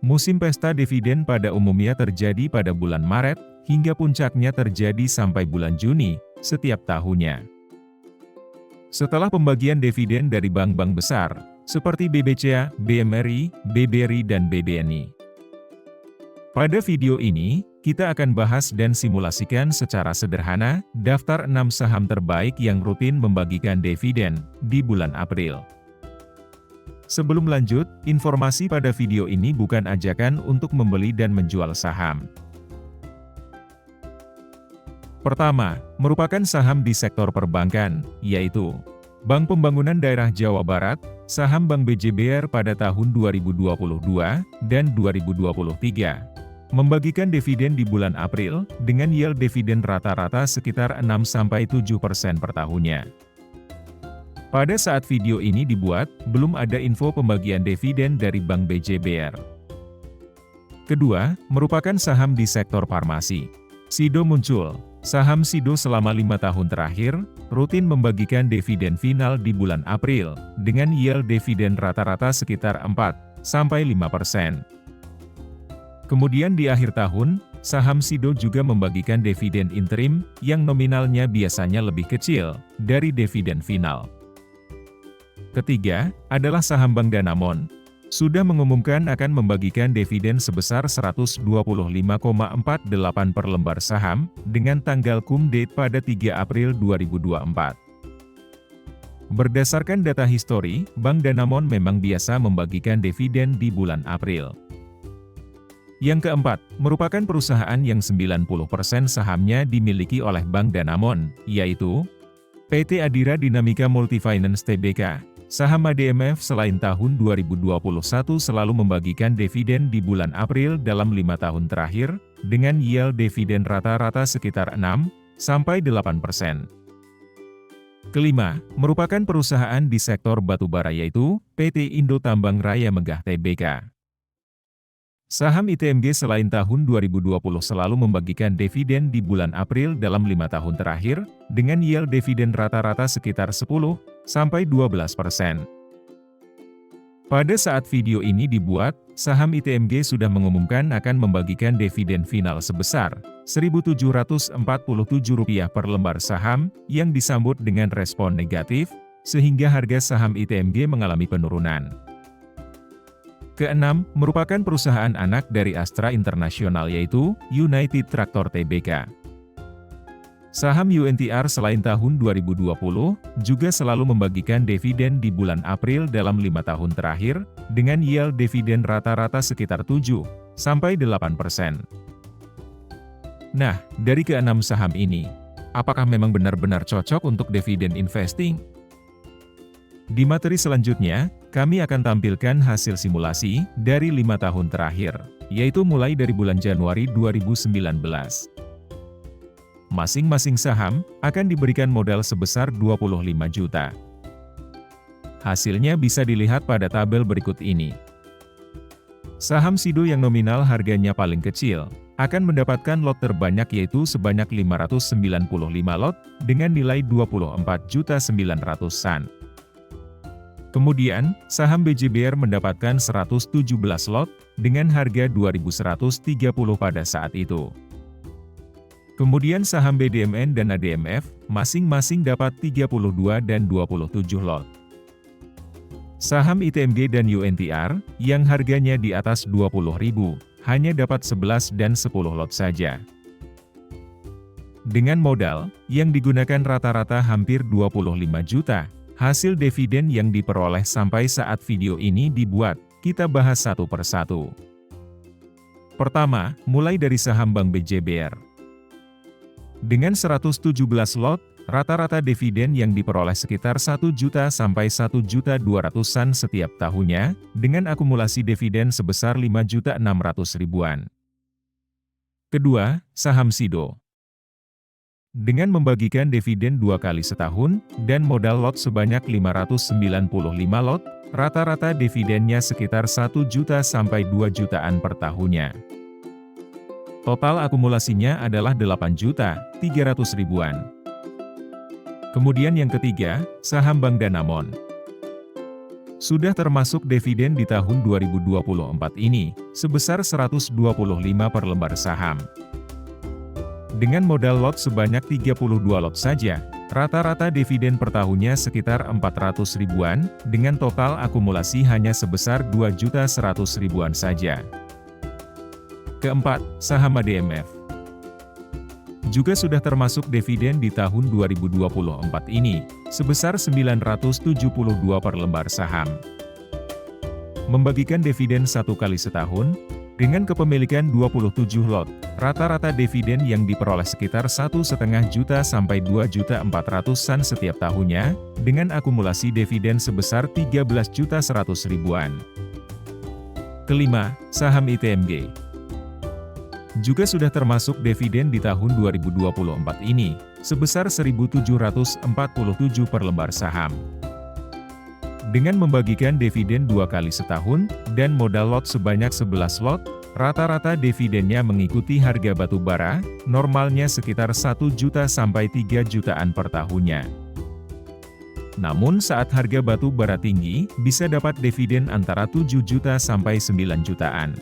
Musim pesta dividen pada umumnya terjadi pada bulan Maret, hingga puncaknya terjadi sampai bulan Juni, setiap tahunnya. Setelah pembagian dividen dari bank-bank besar, seperti BBCA, BMRI, BBRI dan BBNI. Pada video ini, kita akan bahas dan simulasikan secara sederhana, daftar 6 saham terbaik yang rutin membagikan dividen, di bulan April. Sebelum lanjut, informasi pada video ini bukan ajakan untuk membeli dan menjual saham. Pertama, merupakan saham di sektor perbankan, yaitu Bank Pembangunan Daerah Jawa Barat, saham Bank BJBR pada tahun 2022 dan 2023. Membagikan dividen di bulan April, dengan yield dividen rata-rata sekitar 6-7% per tahunnya. Pada saat video ini dibuat, belum ada info pembagian dividen dari Bank BJBR. Kedua, merupakan saham di sektor farmasi. Sido muncul. Saham Sido selama 5 tahun terakhir, rutin membagikan dividen final di bulan April, dengan yield dividen rata-rata sekitar 4-5%. Kemudian di akhir tahun, saham Sido juga membagikan dividen interim, yang nominalnya biasanya lebih kecil, dari dividen final. Ketiga, adalah saham Bank Danamon. Sudah mengumumkan akan membagikan dividen sebesar 125,48 per lembar saham, dengan tanggal cum date pada 3 April 2024. Berdasarkan data histori, Bank Danamon memang biasa membagikan dividen di bulan April. Yang keempat, merupakan perusahaan yang 90% sahamnya dimiliki oleh Bank Danamon, yaitu PT Adira Dinamika Multifinance Tbk. Saham ADMF selain tahun 2021 selalu membagikan dividen di bulan April dalam 5 tahun terakhir, dengan yield dividen rata-rata sekitar 6-8%. Kelima, merupakan perusahaan di sektor batubara yaitu PT Indo Tambang Raya Megah Tbk. Saham ITMG selain tahun 2020 selalu membagikan dividen di bulan April dalam 5 tahun terakhir, dengan yield dividen rata-rata sekitar 10-12%. Pada saat video ini dibuat, saham ITMG sudah mengumumkan akan membagikan dividen final sebesar Rp1.747 per lembar saham, yang disambut dengan respon negatif, sehingga harga saham ITMG mengalami penurunan. Keenam, merupakan perusahaan anak dari Astra International yaitu United Tractor Tbk. Saham UNTR selain tahun 2020, juga selalu membagikan dividen di bulan April dalam 5 tahun terakhir, dengan yield dividen rata-rata sekitar 7-8%. Nah, dari keenam saham ini, apakah memang benar-benar cocok untuk dividen investing? Di materi selanjutnya, kami akan tampilkan hasil simulasi dari 5 tahun terakhir, yaitu mulai dari bulan Januari 2019. Masing-masing saham akan diberikan modal sebesar 25 juta. Hasilnya bisa dilihat pada tabel berikut ini. Saham Sido yang nominal harganya paling kecil, akan mendapatkan lot terbanyak yaitu sebanyak 595 lot, dengan nilai 24.900.000. Kemudian, saham BJBR mendapatkan 117 lot, dengan harga 2.130 pada saat itu. Kemudian saham BDMN dan ADMF, masing-masing dapat 32 dan 27 lot. Saham ITMG dan UNTR, yang harganya di atas 20.000, hanya dapat 11 dan 10 lot saja. Dengan modal, yang digunakan rata-rata hampir 25 juta, hasil dividen yang diperoleh sampai saat video ini dibuat, kita bahas satu persatu. Pertama, mulai dari saham Bank BJBR. Dengan 117 lot, rata-rata dividen yang diperoleh sekitar 1 juta sampai 1.200.000-an setiap tahunnya, dengan akumulasi dividen sebesar 5.600.000-an. Kedua, saham Sido. Dengan membagikan dividen 2 kali setahun, dan modal lot sebanyak 595 lot, rata-rata dividennya sekitar 1 juta sampai 2 jutaan per tahunnya. Total akumulasinya adalah 8.300.000-an. Kemudian yang ketiga, saham Bank Danamon. sudah termasuk dividen di tahun 2024 ini, sebesar 125 per lembar saham. Dengan modal lot sebanyak 32 lot saja, rata-rata dividen per tahunnya sekitar 400 ribuan, dengan total akumulasi hanya sebesar 2.100.000 ribuan saja. Keempat, saham ADMF. Juga sudah termasuk dividen di tahun 2024 ini, sebesar 972 per lembar saham. Membagikan dividen 1 kali setahun, dengan kepemilikan 27 lot, rata-rata dividen yang diperoleh sekitar 1,5 juta sampai 2.400.000-an setiap tahunnya, dengan akumulasi dividen sebesar 13.100.000 ribuan. Kelima, saham ITMG. Juga sudah termasuk dividen di tahun 2024 ini, sebesar 1.747 per lembar saham. Dengan membagikan dividen 2 kali setahun, dan modal lot sebanyak 11 lot, rata-rata dividennya mengikuti harga batu bara, normalnya sekitar 1 juta sampai 3 jutaan per tahunnya. Namun saat harga batu bara tinggi, bisa dapat dividen antara 7 juta sampai 9 jutaan.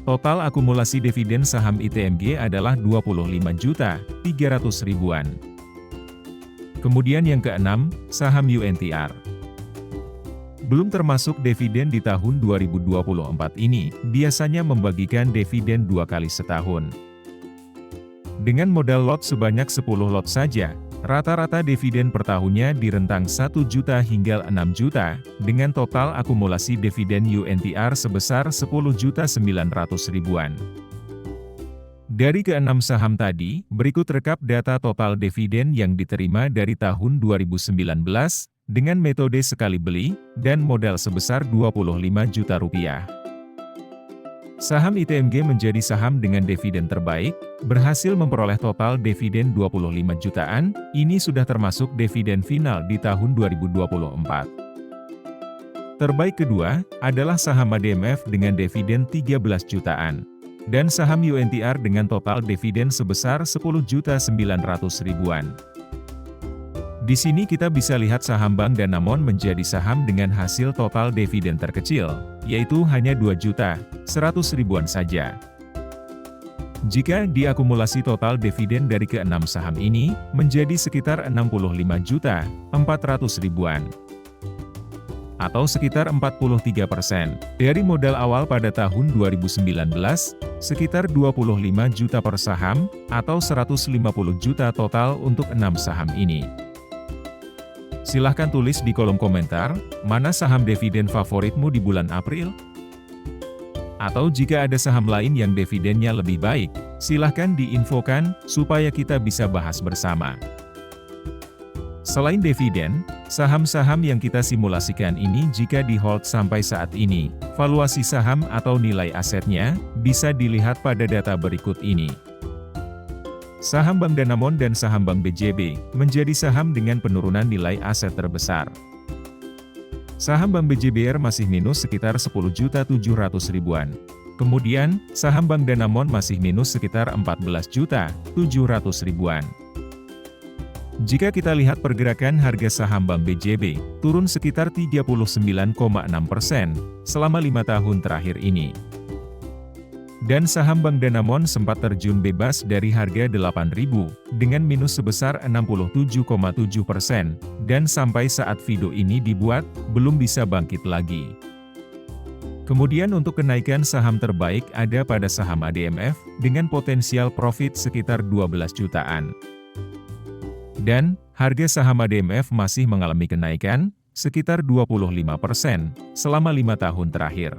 Total akumulasi dividen saham ITMG adalah 25.300.000 ribuan. Kemudian yang keenam, saham UNTR. Belum termasuk dividen di tahun 2024 ini, biasanya membagikan dividen 2 kali setahun. Dengan modal lot sebanyak 10 lot saja, rata-rata dividen per tahunnya di rentang 1 juta hingga 6 juta, dengan total akumulasi dividen UNTR sebesar 10.900.000 ribuan. Dari keenam saham tadi, berikut rekap data total dividen yang diterima dari tahun 2019, dengan metode sekali beli, dan modal sebesar 25 juta rupiah. Saham ITMG menjadi saham dengan dividen terbaik, berhasil memperoleh total dividen 25 jutaan, ini sudah termasuk dividen final di tahun 2024. Terbaik kedua, adalah saham ADMF dengan dividen 13 jutaan. Dan saham UNTR dengan total dividen sebesar 10.900.000 ribuan. Di sini kita bisa lihat saham Bank Danamon menjadi saham dengan hasil total dividen terkecil, yaitu hanya 2.100.000 saja. Jika diakumulasi total dividen dari keenam saham ini, menjadi sekitar 65.400.000-an. Atau sekitar 43% dari modal awal pada tahun 2019, sekitar 25 juta per saham, atau 150 juta total untuk 6 saham ini. Silahkan tulis di kolom komentar, mana saham dividen favoritmu di bulan April? Atau jika ada saham lain yang dividennya lebih baik, silahkan diinfokan, supaya kita bisa bahas bersama. Selain dividen, saham-saham yang kita simulasikan ini jika di-hold sampai saat ini, valuasi saham atau nilai asetnya, bisa dilihat pada data berikut ini. Saham Bank Danamon dan saham Bank BJB, menjadi saham dengan penurunan nilai aset terbesar. Saham Bank BJBR masih minus sekitar 10.700.000-an. Kemudian, saham Bank Danamon masih minus sekitar 14.700.000-an. Jika kita lihat pergerakan harga saham Bank BJB, turun sekitar 39,6% selama 5 tahun terakhir ini. Dan saham Bank Danamon sempat terjun bebas dari harga 8.000, dengan minus sebesar 67,7%, dan sampai saat video ini dibuat, belum bisa bangkit lagi. Kemudian untuk kenaikan saham terbaik ada pada saham ADMF, dengan potensial profit sekitar 12 jutaan. Dan, harga saham ADMF masih mengalami kenaikan, sekitar 25%, selama 5 tahun terakhir.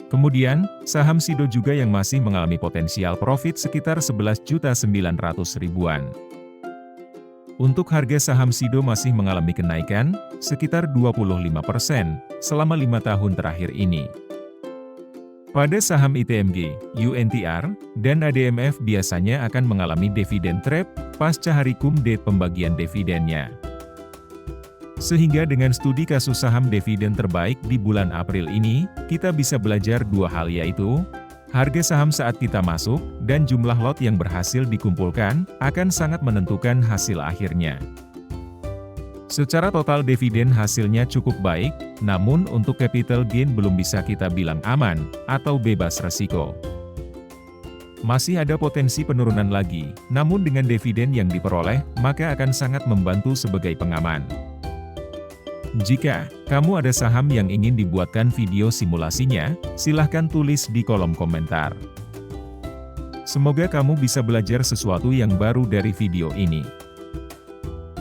Kemudian, saham SIDO juga yang masih mengalami potensial profit sekitar 11.900.000-an. Untuk harga saham SIDO masih mengalami kenaikan, sekitar 25%, selama 5 tahun terakhir ini. Pada saham ITMG, UNTR, dan ADMF biasanya akan mengalami dividen trap, pasca hari cum-date pembagian dividennya. Sehingga dengan studi kasus saham dividen terbaik di bulan April ini, kita bisa belajar 2 hal yaitu, harga saham saat kita masuk, dan jumlah lot yang berhasil dikumpulkan, akan sangat menentukan hasil akhirnya. Secara total dividen hasilnya cukup baik, namun untuk capital gain belum bisa kita bilang aman, atau bebas resiko. Masih ada potensi penurunan lagi, namun dengan dividen yang diperoleh, maka akan sangat membantu sebagai pengaman. Jika kamu ada saham yang ingin dibuatkan video simulasinya, silahkan tulis di kolom komentar. Semoga kamu bisa belajar sesuatu yang baru dari video ini.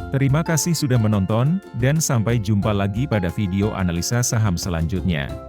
Terima kasih sudah menonton, dan sampai jumpa lagi pada video analisa saham selanjutnya.